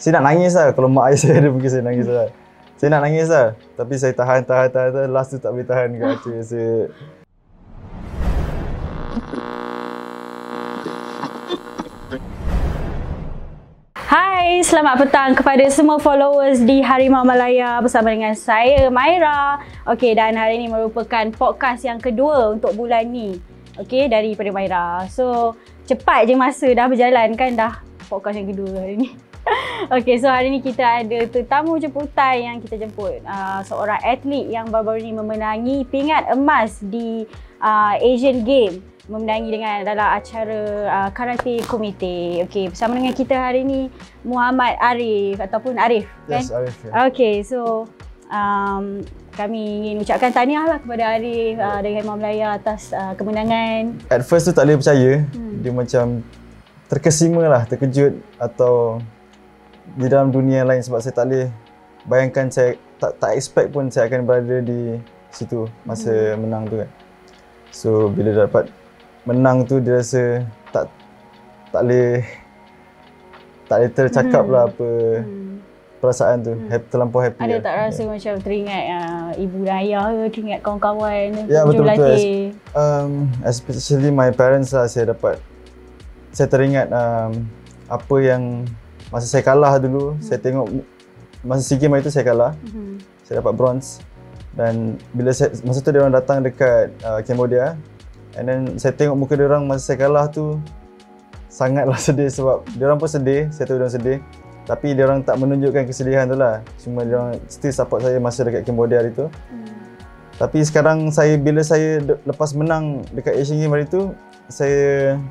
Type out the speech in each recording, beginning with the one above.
Saya nak nangis lah. Kalau mak ayah saya ada pergi, saya nangis lah. Saya nak nangis lah. Tapi saya tahan. Last tu tak boleh tahan kat hati saya. Hai, selamat petang kepada semua followers di Harimau Malaya bersama dengan saya, Maira. Okey, dan hari ini merupakan podcast yang kedua untuk bulan ni. Okey, daripada Maira. So, cepat je masa dah berjalan kan, dah podcast yang kedua hari ni. Okey, so hari ni kita ada tetamu jemputan yang kita jemput. Seorang atlet yang baru-baru ni memenangi pingat emas di Asian Games. Memenangi dengan dalam acara karate komite. Okey, bersama dengan kita hari ni Muhammad Arif ataupun Arif, kan? Yes, Arif. Ya. Okey, so kami ingin ucapkan tahniah lah kepada Arif dari Harimau Malaya atas kemenangan. At first tu tak boleh percaya. Dia macam terkesima lah, terkejut atau di dalam dunia lain sebab saya tak boleh bayangkan, saya tak expect pun saya akan berada di situ masa menang tu kan. So bila dapat menang tu dia rasa tak boleh tercakap lah apa perasaan tu. Terlampau happy. Ada lah. tak rasa macam teringat ibu dan ayah ke, teringat kawan-kawan? Ya, betul-betul. Especially my parents lah, saya teringat apa yang masa saya kalah dulu. Saya tengok masa SEA Games itu saya kalah. Saya dapat bronze. Dan bila masa tu dia orang datang dekat Cambodia, and then saya tengok muka dia orang masa saya kalah tu sangatlah sedih sebab dia orang pun sedih, saya tahu dia orang sedih. Tapi dia orang tak menunjukkan kesedihan tu lah. Cuma dia orang still support saya masa dekat Cambodia hari tu. Tapi sekarang bila saya lepas menang dekat Asian Games hari tu, saya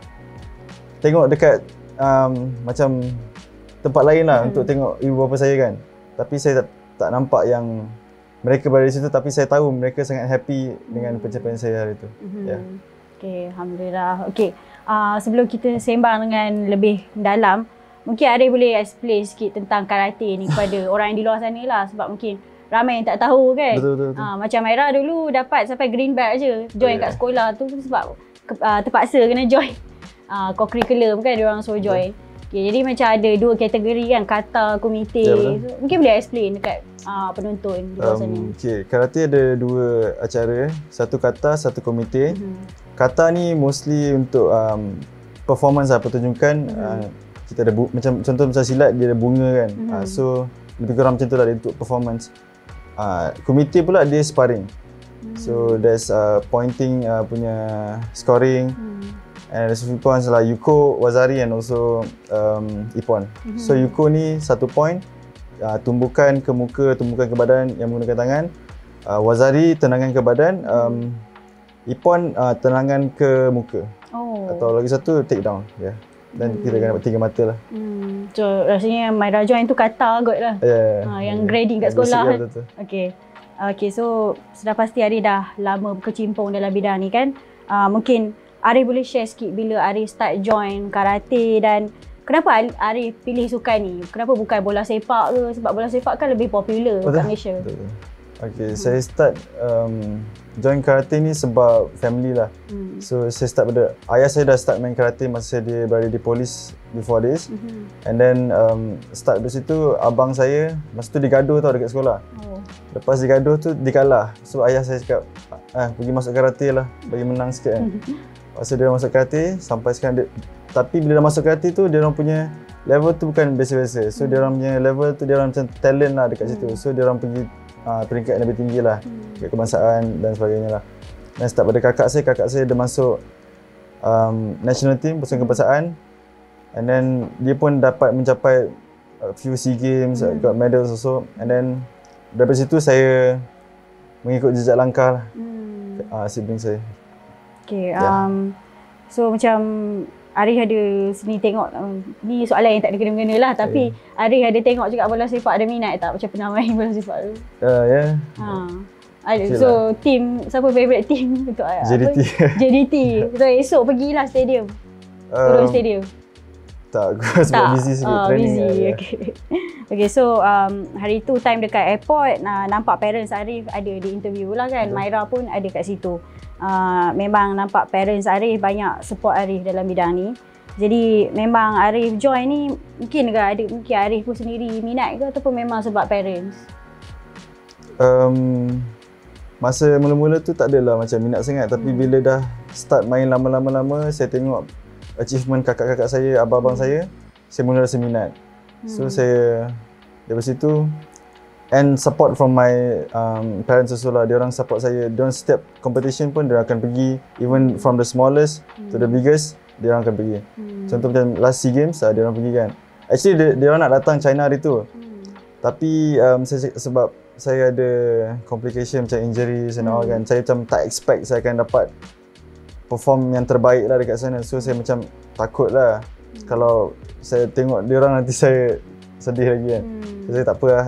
tengok dekat macam tempat lain lah untuk tengok ibu bapa saya kan. Tapi saya tak nampak yang mereka berada di situ, tapi saya tahu mereka sangat happy dengan pencapaian saya hari itu. Ya. Okey, alhamdulillah. Okey, sebelum kita sembang dengan lebih dalam, mungkin Arif boleh explain sikit tentang karate ni kepada orang yang di luar sana lah, sebab mungkin ramai yang tak tahu kan. Betul. Macam Maira dulu dapat sampai green belt je, join kat sekolah tu sebab terpaksa kena join co-curriculum kan, dia orang suruh join. Okay, jadi macam ada dua kategori kan, kata, komite. So, mungkin boleh explain dekat penonton di luar sana. Okay, karate ada dua acara, satu kata, satu komite. Kata ni mostly untuk performance lah, pertunjukan. Kita ada macam contoh macam silat, dia ada bunga kan. So lebih kurang macam tu lah dia untuk performance. Komite pula dia sparring. So there's pointing punya scoring. And there's a few points like Yuko, Wazari and also Ippon. So Yuko ni 1 point, tumbukan ke muka, tumbukan ke badan yang menggunakan tangan. Wazari tendangan ke badan, Ippon tendangan ke muka. Atau lagi satu take down. Yeah. Dan kita akan dapat 3 mata lah. So rasanya Maira join tu kata kot lah. Yang grading kat sekolah kan. Okay, so sudah pasti Arif dah lama berkecimpung dalam bidang ni kan. Mungkin Arif boleh share sikit bila Arif start join karate dan kenapa Arif pilih sukan ni? Kenapa bukan bola sepak ke? Sebab bola sepak kan lebih popular kat Malaysia. Betul. Okay, saya start join karate ni sebab family lah. So saya start pada ayah saya dah start main karate masa dia berada di polis before this. And then start dari situ abang saya masa tu digaduh tau dekat sekolah. Lepas digaduh tu dikalah. So ayah saya cakap pergi masuk karate lah bagi menang sikit kan. Lepas tu dia masuk karate sampai sekarang tapi bila dah masuk karate tu dia orang punya level tu bukan biasa-biasa. So dia orang punya level tu dia orang macam talent lah dekat situ. So dia orang pergi peringkat yang lebih tinggi lah dekat kebangsaan dan sebagainya lah. Dan start pada kakak saya dia masuk national team pasukan kebangsaan. And then dia pun dapat mencapai a few SEA Games, got medals also. And then daripada situ saya mengikut jejak langkah lah sibling saya. Okay, so macam Arif ada sini tengok, ni soalan yang tak ada kena-mengena lah, tapi Arif ada tengok juga bola sepak, ada minat tak macam pernah main bola sepak tu? Ya. So team, siapa favourite team untuk JDT. JDT. So esok pergilah stadium. Turun stadium. Tak, aku sebab busy sikit training. Busy, okay, so hari tu time dekat airport, nampak parents Arif ada di interview lah kan. Maira pun ada kat situ. Memang nampak parents Arif banyak support Arif dalam bidang ni. Jadi memang Arif join ni mungkin Arif pun sendiri minat ke ataupun memang sebab parents? Masa mula-mula tu tak adalah macam minat sangat, tapi bila dah start main lama-lama saya tengok achievement kakak-kakak saya, abang-abang saya mula rasa minat. So saya dari situ, and support from my parents also lah. Diorang support saya. Diorang setiap competition pun diorang akan pergi, even from the smallest to the biggest, diorang akan pergi. Contoh macam last SEA Games, diorang pergi kan. Actually diorang nak datang China hari tu. Tapi sebab saya ada complication macam injuries and all kan, saya macam tak expect saya akan dapat perform yang terbaik lah dekat sana. So saya macam takut lah kalau saya tengok diorang nanti saya sedih lagi kan. So, saya tak apa lah,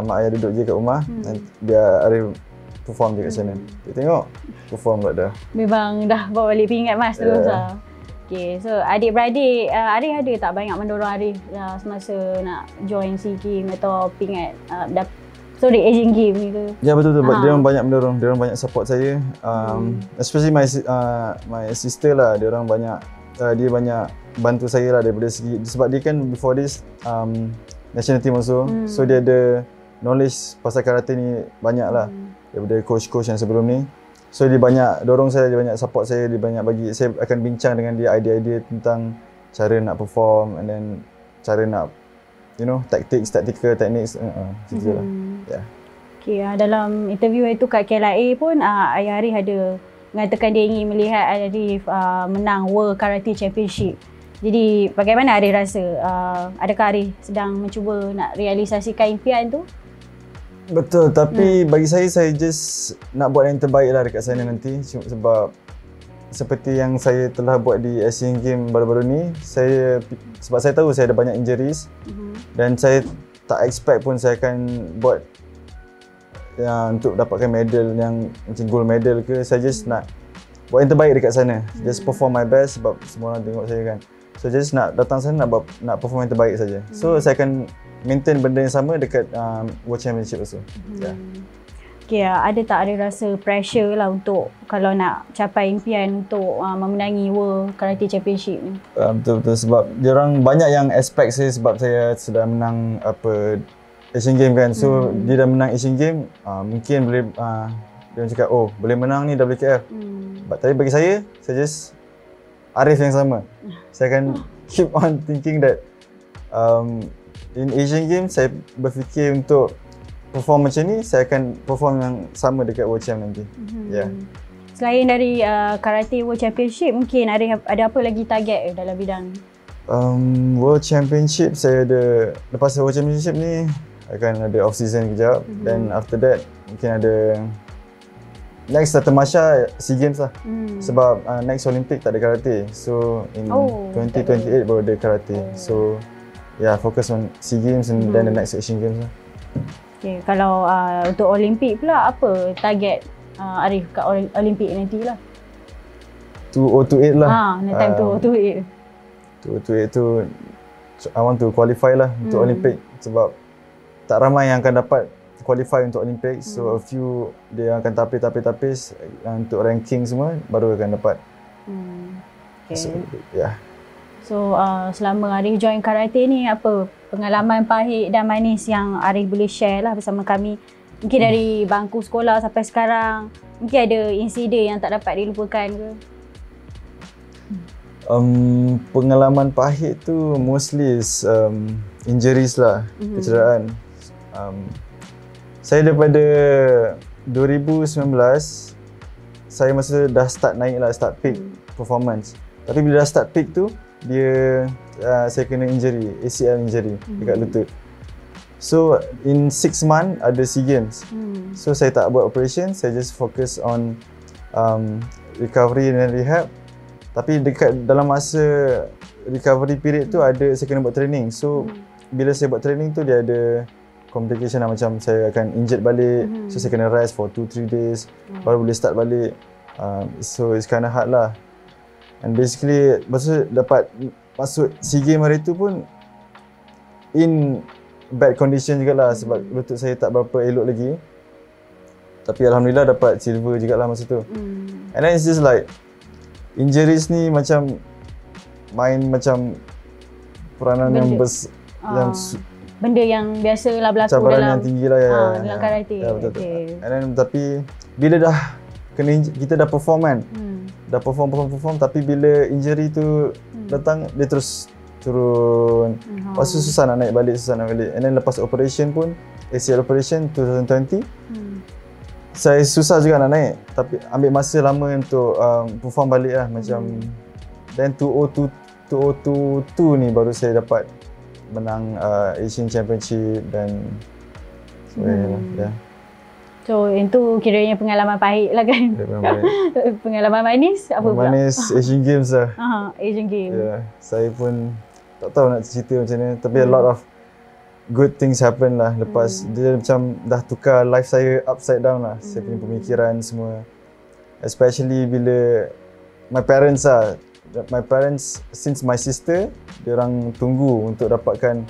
mak ayah duduk je kat rumah, biar Arif perform je kat sana. Kita tengok perform pula dah. Memang dah bawa balik pingat mas terus lah. Okay, so adik-beradik Arif ada tak banyak mendorong Arif semasa nak join SEA Games atau pingat Asian Games ni ke? Ya betul-betul, dia orang banyak mendorong, dia orang banyak support saya. Especially my sister lah, dia orang banyak dia banyak bantu saya lah daripada segi, sebab dia kan before this national team also. So dia ada knowledge pasal karate ni banyak lah daripada coach-coach yang sebelum ni. So dia banyak dorong saya, dia banyak support saya, dia banyak bagi, saya akan bincang dengan dia idea-idea tentang cara nak perform and then cara nak tactical techniques macam lah. Yeah. Okay, dalam interview itu kat KLIA pun ayah Arif ada mengatakan dia ingin melihat Arif menang World Karate Championship. Jadi bagaimana Arif rasa? Adakah Arif sedang mencuba nak realisasikan impian tu? Betul, tapi bagi saya just nak buat yang terbaik lah dekat sana nanti. Sebab seperti yang saya telah buat di Asian Games baru-baru ni, sebab saya tahu saya ada banyak injuries dan saya tak expect pun saya akan buat untuk dapatkan medal yang macam gold medal ke. Saya just nak buat yang terbaik dekat sana, just perform my best sebab semua orang tengok saya kan. So just nak datang sana nak perform yang terbaik saja. So saya akan maintain benda yang sama dekat World Championship also. Okay, ada tak ada rasa pressure lah untuk kalau nak capai impian untuk memenangi World Karate Championship ni? Betul-betul, sebab diorang banyak yang expect saya sebab saya sudah menang Asian Games kan. So dia dah menang Asian Games, mungkin boleh dia cakap boleh menang ni WKF. Tapi bagi saya just Arif yang sama. Saya akan keep on thinking that in Asian Games saya berfikir untuk perform macam ni, saya akan perform yang sama dekat World Champ nanti. Selain dari Karate World Championship, mungkin ada apa lagi target dalam bidang ni? World Championship saya ada, lepas World Championship ni akan ada off season kejap, then after that mungkin ada next Tamasha SEA Games lah. Sebab next Olympic tak ada karate. So in 2028 baru ada karate. So focus on SEA Games and then the next Asian Games lah. Okay, kalau untuk Olympic pula, apa target Arif kat Olympic nanti lah? 2028 lah. Time 2028. 2028 tu I want to qualify lah untuk Olympic, sebab tak ramai yang akan dapat qualify untuk Olympic. So a few dia akan tapis untuk ranking semua baru akan dapat. Okay. So selama Arif join karate ni, apa pengalaman pahit dan manis yang Arif boleh share lah bersama kami? Mungkin dari bangku sekolah sampai sekarang, mungkin ada insiden yang tak dapat dilupakan ke? Pengalaman pahit tu mostly is injuries lah, kecederaan. Saya daripada 2019, saya masa dah start naik lah, start peak performance. Tapi bila dah start peak tu, saya kena injury, ACL injury dekat lutut. So in 6 months ada SEA Games. So saya tak buat operation, saya just focus on recovery dan rehab. Tapi dalam masa recovery period tu saya kena buat training. So bila saya buat training tu dia ada complication lah, macam saya akan injured balik. So saya kena rest for 2-3 days baru boleh start balik. So it's kind of hard lah. And basically masa dapat masuk SEA Games hari tu pun in bad condition jugalah, sebab lutut saya tak berapa elok lagi. Tapi alhamdulillah dapat silver jugalah masa tu. And then it's just like injuries ni macam main macam peranan yang benda yang biasalah berlaku cabaran dalam yang tinggi lah ya. dalam karate. Ya, betul. Okay. And then, tapi bila dah kita dah perform kan. Dah perform tapi bila injury tu datang dia terus turun. Lepas tu susah nak naik balik. And then lepas operation pun ACL operation 2020. Saya susah juga nak naik tapi ambil masa lama untuk perform balik lah macam then 2022 ni baru saya dapat menang Asian Championship dan sebagainya. So itu kiranya pengalaman pahit lah kan. Pengalaman manis apa pula? Manis Asian Games lah. Asian Games. Yeah, saya pun tak tahu nak cerita macam ni tapi a lot of good things happen lah lepas dia macam dah tukar life saya upside down lah. Saya punya pemikiran semua. Especially bila my parents since my sister diorang tunggu untuk dapatkan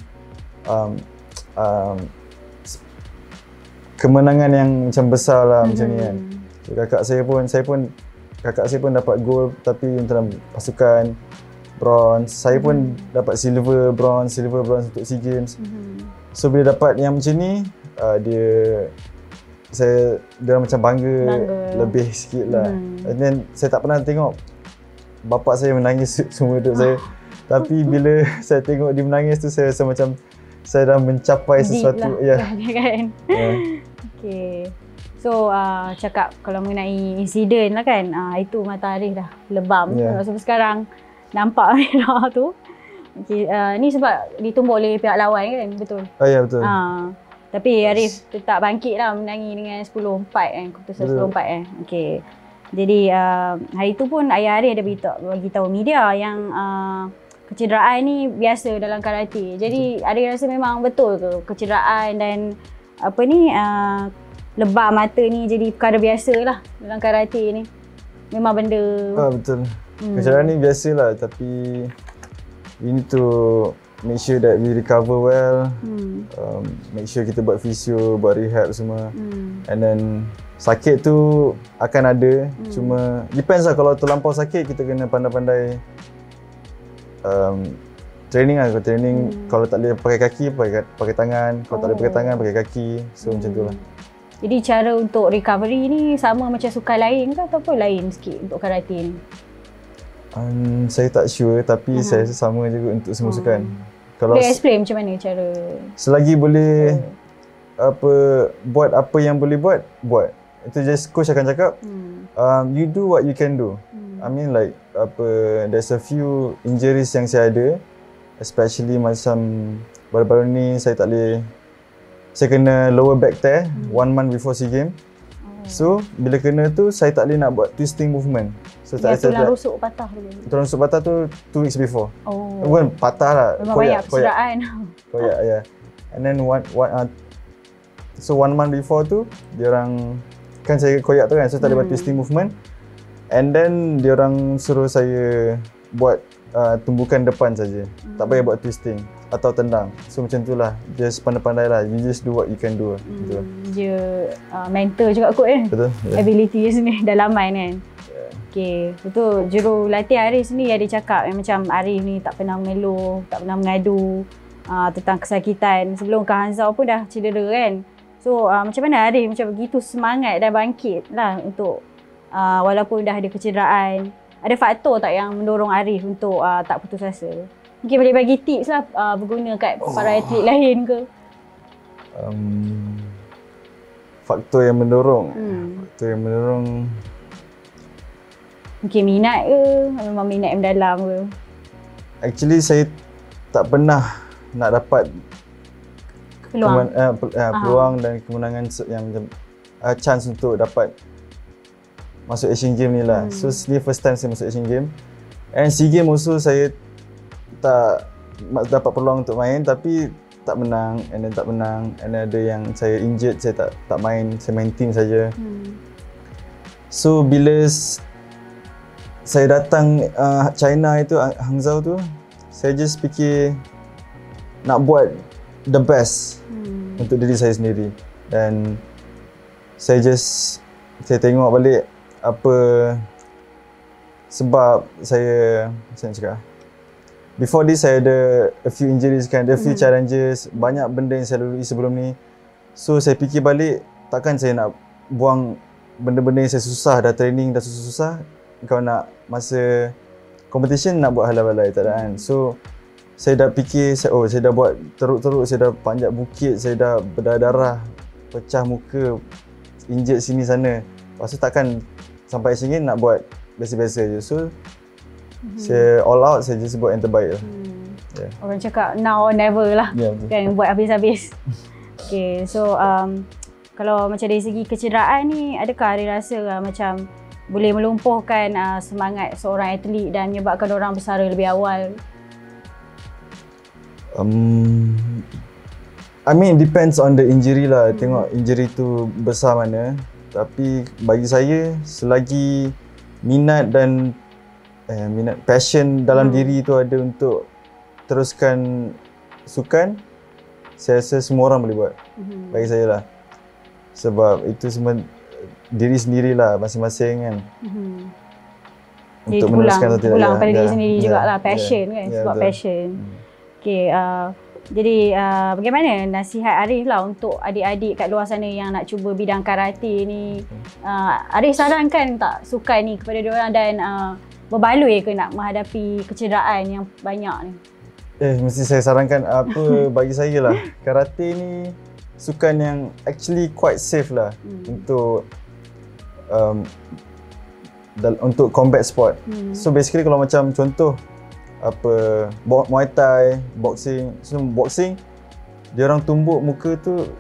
kemenangan yang macam besar lah macam ni kan. So, kakak saya pun dapat gold tapi dalam pasukan bronze. Saya pun dapat silver bronze untuk SEA Games. So bila dapat yang macam ni dia macam bangga lebih sikit lah. And then saya tak pernah tengok bapak saya menangis semua hidup saya. Tapi bila saya tengok dia menangis tu saya rasa macam saya dah mencapai sesuatu lah, kan. Okay. So cakap kalau mengenai insiden lah kan, itu mata Arif dah lebam. Sampai sekarang nampak merah tu. Okay, ni sebab ditumbuk oleh pihak lawan kan, betul? Ya betul. Tapi Arif tetap bangkit lah menangi dengan 10-4 kan, keputusan 10-4 kan. Okay. Jadi hari tu pun ayah Arif ada bagi tahu media yang kecederaan ni biasa dalam karate. Jadi Arif rasa memang betul ke kecederaan dan lebam mata ni jadi perkara biasa lah dalam karate ni. Memang benda betul. Kecederaan ni biasa lah tapi we need to make sure that we recover well. Make sure kita buat physio, buat rehab semua. And then sakit tu akan ada. Cuma depends lah, kalau terlampau sakit kita kena pandai-pandai training lah. Kalau tak boleh pakai kaki, pakai tangan. Kalau tak boleh pakai tangan, pakai kaki. So macam tu lah. Jadi cara untuk recovery ni sama macam sukan lain ke ataupun lain sikit untuk karate ni? Saya tak sure tapi saya rasa sama juga untuk semua sukan. Boleh explain macam mana cara? Selagi boleh buat apa yang boleh buat. Itu just coach akan cakap you do what you can do. I mean like there's a few injuries yang saya ada, especially macam baru-baru ni saya kena lower back tear 1 month before SEA Games. So bila kena tu saya tak boleh nak buat twisting movement. So tulang rusuk patah tu. Tulang rusuk patah tu 2 weeks before. Bukan patah lah. Memang banyak kecederaan. Koyak ya. And then so 1 month before tu diorang kan saya koyak tu kan, so tak boleh buat twisting movement. And then diorang suruh saya buat tumbukan depan saja. Tak payah buat twisting atau tendang. So macam tu lah. Just pandai-pandai lah. You just do what you can do. Dia mental juga kot kan. Betul. Ability dia sendiri dalaman kan. Okay, betul. Jurulatih Arif ni ada cakap yang macam Arif ni tak pernah mengeluh, tak pernah mengadu tentang kesakitan. Sebelum Kak Hanzau pun dah cedera kan. So macam mana Arif macam begitu semangat dan bangkit lah untuk walaupun dah ada kecederaan. Ada faktor tak yang mendorong Arif untuk tak putus asa? Mungkin boleh bagi tips lah berguna kat para atlet lain ke? Faktor yang mendorong? Mungkin minat ke? Memang minat yang mendalam ke? Actually saya tak pernah nak dapat peluang dan kemenangan yang macam chance untuk dapat masuk Asian Games ni lah. So ni first time saya masuk Asian Games. And SEA Games also saya tak dapat peluang untuk main tapi tak menang and then ada yang saya injured, saya tak main, saya main team saja. So bila saya datang China itu, Hangzhou tu, saya just fikir nak buat the best untuk diri saya sendiri. Dan saya tengok balik apa sebab saya, macam cakap, before this saya ada a few injuries kan, ada a few challenges, banyak benda yang saya lalui sebelum ni. So saya fikir balik, takkan saya nak buang benda-benda yang saya susah, dah training dah susah-susah, kau nak masa competition nak buat halal-halal, tak ada kan. So saya dah fikir, saya dah buat teruk-teruk, saya dah panjat bukit, saya dah berdarah-darah, pecah muka, injet sini sana. Lepas tu takkan sampai sini nak buat biasa-biasa je. So saya all out, saya just buat yang terbaik lah. Yeah. Orang cakap now or never lah, kan, buat habis-habis. Okay, so kalau macam dari segi kecederaan ni, adakah Arif rasa macam boleh melumpuhkan semangat seorang atlet dan menyebabkan orang bersara lebih awal? I mean depends on the injury lah. Tengok injury tu besar mana. Tapi bagi saya, selagi minat dan passion dalam diri tu ada untuk teruskan sukan, saya rasa semua orang boleh buat. Bagi saya lah. Sebab itu semua diri sendirilah masing-masing kan. Untuk meneruskan atau tidak. Pulang pada diri sendiri jugalah, passion kan. Sebab passion. Okay, jadi bagaimana nasihat Arif lah untuk adik-adik kat luar sana yang nak cuba bidang karate ni? Arif sarankan tak sukan ni kepada diorang dan berbaloi ke nak menghadapi kecederaan yang banyak ni? Mesti saya sarankan apa bagi saya lah. Karate ni sukan yang actually quite safe lah untuk combat sport. So basically kalau macam contoh Muay Thai, boxing. So boxing, dia orang tumbuk muka tu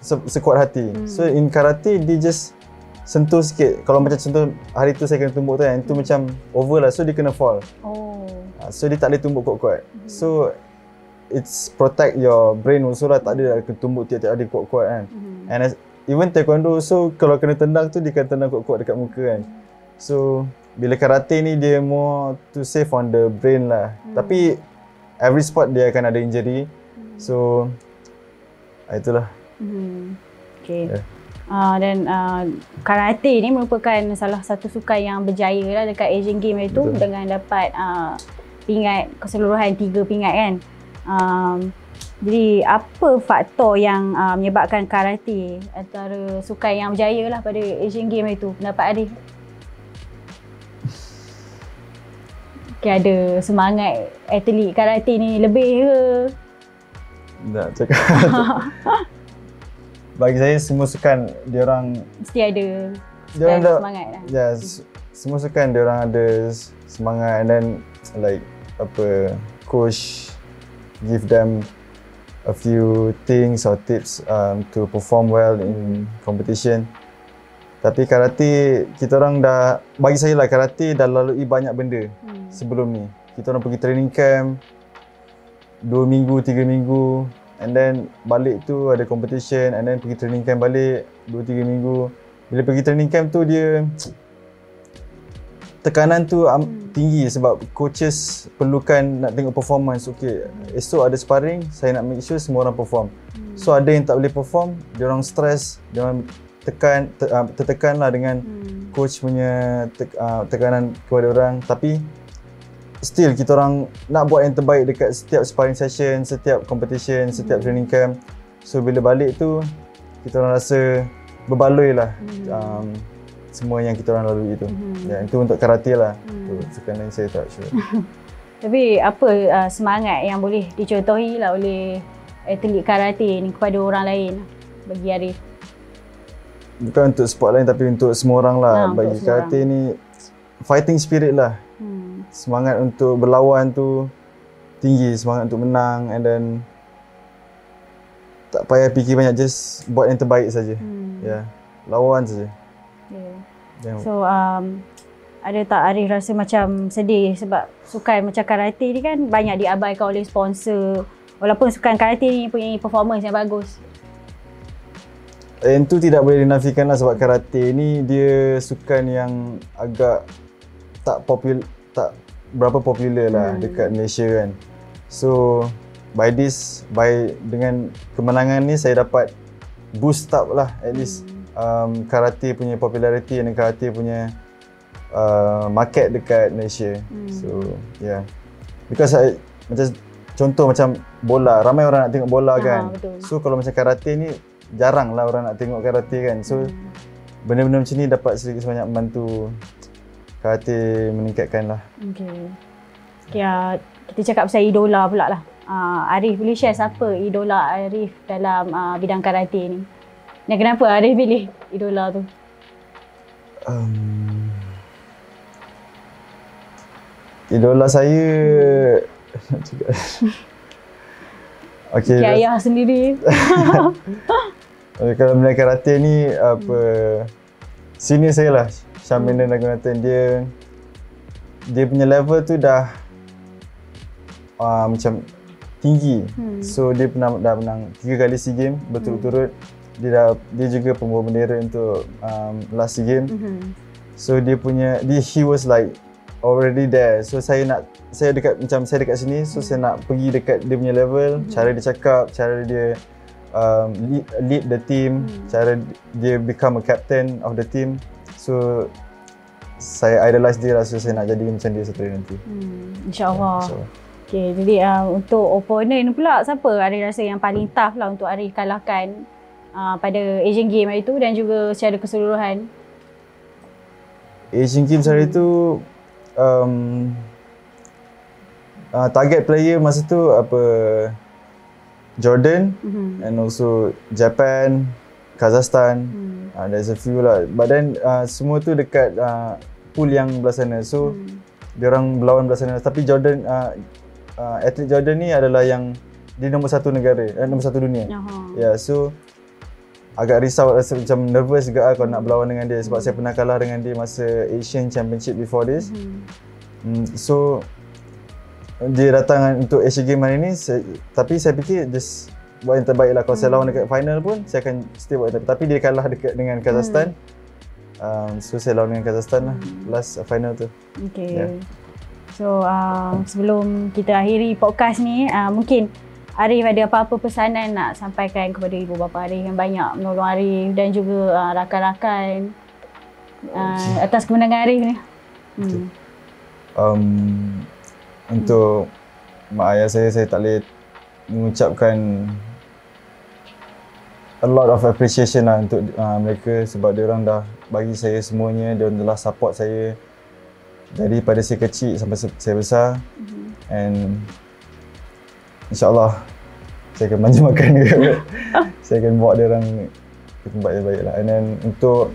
sekuat hati. So in karate, dia just sentuh sikit. Kalau macam contoh hari tu saya kena tumbuk tu kan, itu macam over lah, so dia kena fall. So dia tak boleh tumbuk kuat-kuat. So it's protect your brain also lah, tak ada kena tumbuk tiap-tiap hari kuat-kuat kan. And even taekwondo, so kalau kena tendang tu, dia kena tendang kuat-kuat dekat muka kan. So bila karate ni dia more to save on the brain lah. Tapi every sport dia akan ada injury. So itulah. Okay. Dan karate ni merupakan salah satu sukan yang berjaya lah dekat Asian Games itu. Betul. Dengan dapat pingat keseluruhan 3 pingat kan. Jadi apa faktor yang menyebabkan karate antara sukan yang berjaya lah pada Asian Games itu, pendapat Arif? Okay, ada semangat atlet karate ni lebih ke? Tak cakap. Bagi saya semua sukan diorang mesti ada semangat lah. Ya, semua sukan diorang ada semangat, and then like coach give them a few things or tips to perform well in competition. Tapi karate, kita orang dah, bagi saya lah, karate dah lalui banyak benda sebelum ni. Kita orang pergi training camp 2 minggu, 3 minggu, and then balik tu ada competition, and then pergi training camp balik 2-3 minggu. Bila pergi training camp tu, dia tekanan tu tinggi sebab coaches perlukan nak tengok performance. Okay, esok ada sparring, saya nak make sure semua orang perform. So ada yang tak boleh perform, dia orang stress, dia orang tertekan lah dengan coach punya tekanan kepada orang. Tapi still kita orang nak buat yang terbaik dekat setiap sparring session, setiap competition, setiap training camp. So bila balik tu, kita orang rasa berbaloi lah semua yang kita orang lalui itu. Ya, itu untuk karate lah. Sukan lain saya tak sure. Tapi apa semangat yang boleh dicontohi lah oleh atlet karate ni kepada orang lain bagi Arif? Bukan untuk sport lain, tapi untuk semua orang lah. Bagi karate ni fighting spirit lah. Semangat untuk berlawan tu tinggi, semangat untuk menang, and then tak payah fikir banyak, just buat yang terbaik saja. Ya, lawan saja. So ada tak Arif rasa macam sedih sebab sukan macam karate ni kan banyak diabaikan oleh sponsor, walaupun sukan karate ni punya performance yang bagus? Itu tidak boleh dinafikan lah, sebab karate ni dia sukan yang agak tak berapa popular lah dekat Malaysia kan. So dengan kemenangan ni saya dapat boost up lah at least karate punya popularity dan karate punya market dekat Malaysia. So yeah, because macam contoh macam bola, ramai orang nak tengok bola kan. Betul. So kalau macam karate ni jarang lah orang nak tengok karate kan. So benda-benda macam ni dapat sedikit sebanyak membantu karate meningkatkan lah. Okay, kita cakap pasal idola pula lah. Arif, boleh share siapa idola Arif dalam bidang karate ni? Dan kenapa Arif pilih idola tu? Idola saya okay, ayah sendiri. Kalau benda karate ni senior saya lah, Syamendra Nagunatan. Dia punya level tu dah macam tinggi. So dia dah menang 3 kali SEA Games berturut-turut. Dia juga pembawa bendera untuk last SEA Games. So he was like already there. So saya dekat sini, so saya nak pergi dekat dia punya level, cara dia cakap, cara dia lead the team, cara dia become a captain of the team. So saya idolize dia lah, so saya nak jadi macam dia satu hari nanti. InsyaAllah. Okay, jadi untuk opponent pula, siapa Arif rasa yang paling tough lah untuk Arif kalahkan pada Asian Games hari tu dan juga secara keseluruhan? Asian Games hari tu target player masa tu Jordan and also Japan, Kazakhstan. There's a few lah, but then semua tu dekat pool yang belah sana. So diorang berlawan belah sana, tapi Jordan atlet Jordan ni adalah yang dia nombor 1 negara, nombor 1 dunia. So agak risau, rasa macam nervous juga kalau nak berlawan dengan dia sebab saya pernah kalah dengan dia masa Asian Championship before this. So dia datang untuk Asian Games hari ni, tapi saya fikir just buat yang terbaik lah. Kalau saya lawan dekat final pun, saya akan still buat yang terbaik. Tapi dia kalah dekat dengan Kazakhstan. So saya lawan dengan Kazakhstan lah, last final tu. Okay. So sebelum kita akhiri podcast ni, mungkin Arif ada apa-apa pesanan nak sampaikan kepada ibu bapa Arif yang banyak menolong Arif dan juga rakan-rakan atas kemenangan Arif ni? Untuk mak ayah saya tak boleh mengucapkan a lot of appreciation lah untuk mereka sebab diorang dah bagi saya semuanya. Diorang telah support saya daripada saya kecil sampai saya besar. And InsyaAllah saya akan manja makan juga. Saya akan bawa diorang ke tempat yang baik lah. And then untuk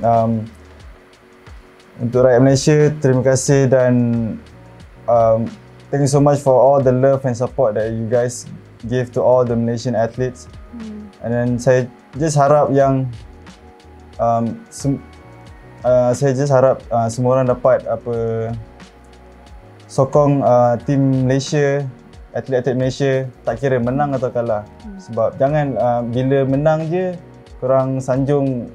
rakyat Malaysia, terima kasih dan thank you so much for all the love and support that you guys give to all the Malaysian athletes. And then saya just harap yang semua orang dapat sokong tim Malaysia, atlet-atlet Malaysia, tak kira menang atau kalah. Sebab jangan bila menang je korang sanjung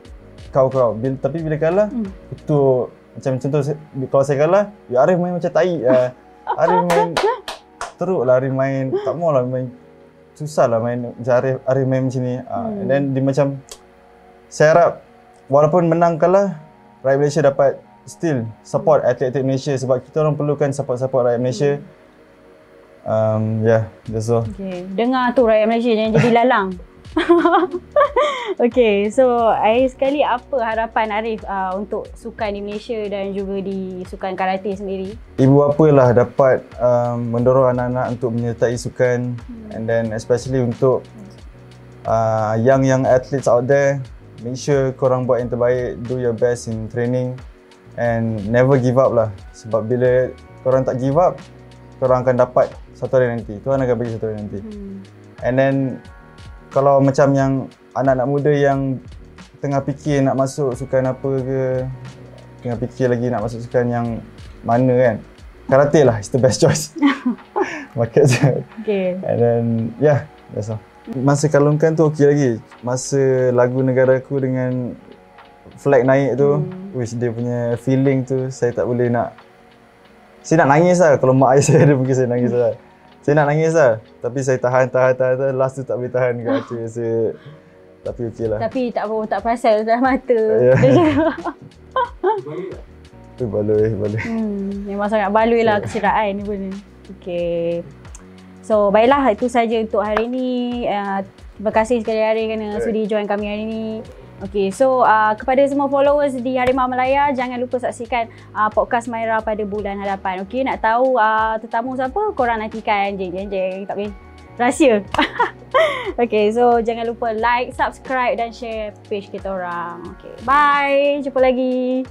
kau. Tapi bila kalah, betul. Macam contoh, kalau saya kalah, Arif main macam tai. Arif main teruk lah, Arif main, tak mau lah main, susah lah main macam Arif main macam ni. And then dia macam, saya harap walaupun menang kalah, rakyat Malaysia dapat still support atlet-atlet Malaysia sebab kita orang perlukan support rakyat Malaysia. That's all. Okay. Dengar tu rakyat Malaysia jangan jadi lalang. Okay, so akhir sekali apa harapan Arif untuk sukan di Malaysia dan juga di sukan karate sendiri? Ibu bapa lah dapat mendorong anak-anak untuk menyertai sukan, and then especially untuk young athletes out there, make sure korang buat yang terbaik, do your best in training and never give up lah. Sebab bila korang tak give up, korang akan dapat satu hari nanti. Tuhan akan bagi satu hari nanti. And then kalau macam yang anak-anak muda yang tengah fikir nak masuk sukan apa ke, tengah fikir lagi nak masuk sukan yang mana kan, karate lah, it's the best choice. Market je. Okay. And then that's all. Masa kalungkan tu okey lagi. Masa lagu negaraku dengan flag naik tu, which dia punya feeling tu, saya tak boleh nak, saya nak nangis lah. Kalau mak ayah saya ada mungkin saya nangis lah. Saya nak nangis lah, tapi saya tahan. Last tu tak boleh tahan kat hati saya. Tapi okey lah. Tapi tak apa, tak perasan dalam mata. Tu baloi. Memang sangat baloi lah kecerahan ni pun. Okay. So baiklah, itu saja untuk hari ni. Terima kasih sekali hari kerana sudi join kami hari ni. Okay, so kepada semua followers di Harimau Malaya, jangan lupa saksikan podcast Maira pada bulan hadapan. Okay, nak tahu tetamu siapa? Korang nantikan. Jeng. Tak boleh rahsia. Okay, so jangan lupa like, subscribe dan share page kita orang. Okay, bye. Jumpa lagi.